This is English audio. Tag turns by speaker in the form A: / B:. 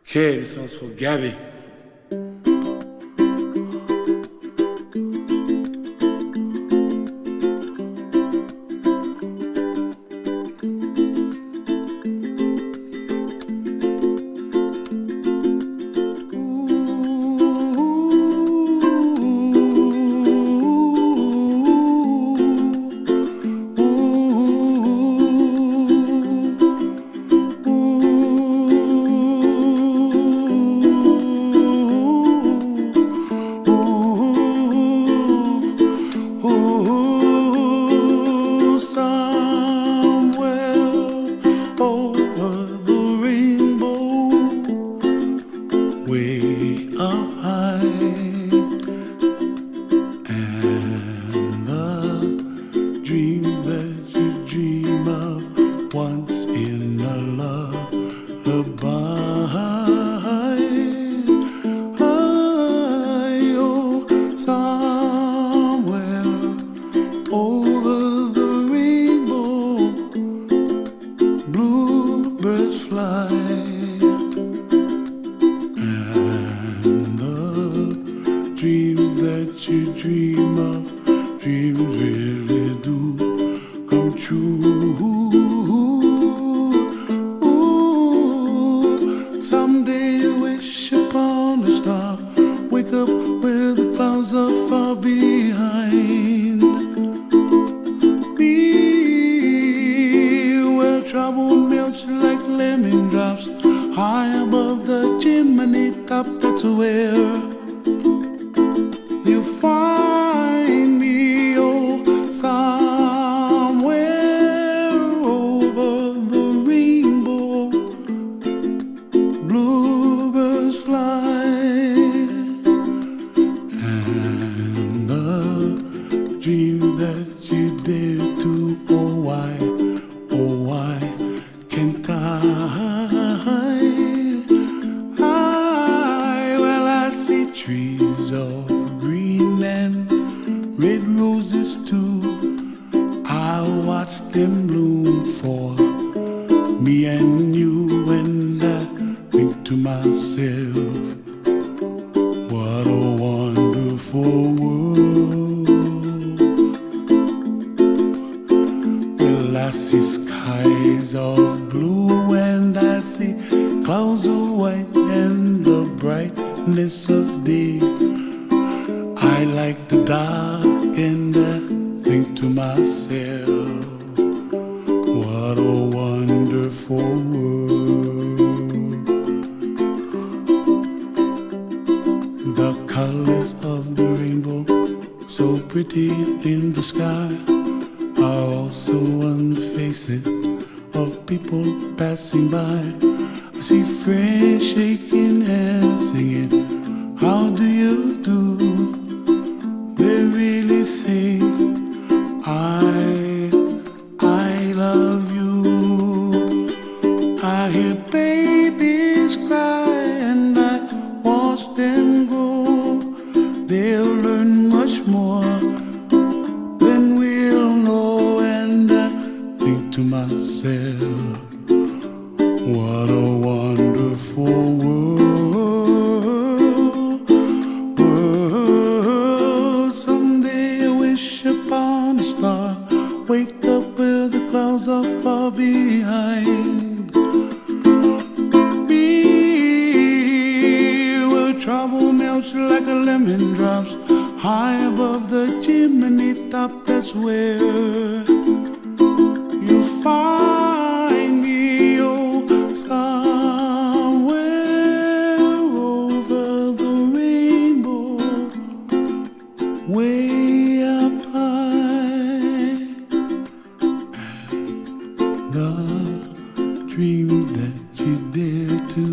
A: Okay, this one's for Gabby. Way up high, and the dreams that you dream of once in a lullaby. Oh, somewhere over the rainbow, bluebirds fly. Dreams that you dream of, dreams really do come true. Ooh, someday you wish upon a star, wake up where the clouds are far behind. Be where trouble melts like lemon drops, high above the chimney top. That's where you find me, oh, somewhere over the rainbow, bluebirds fly, and the dreams that you dare to, oh why can't I see trees of green and red roses too. I watch them bloom for me and you, and I think to myself, what a wonderful world. Well, I see skies of blue and I see clouds of white and the brightness of day. I like the dark and I think to myself, what a wonderful world. The colors of the rainbow, so pretty in the sky, are also on the faces of people passing by. I see friends shaking hands singing, how do you do? They really say, I love you. I hear babies cry and I watch them grow. They'll learn much more than we'll know, and I think to myself, what a wonderful world. Someday I wish upon a star, wake up where the clouds are far behind. Be where trouble melts like a lemon drops, high above the chimney top. That's where you find me, oh, somewhere over the rainbow, way up high, and the dreams that you dare to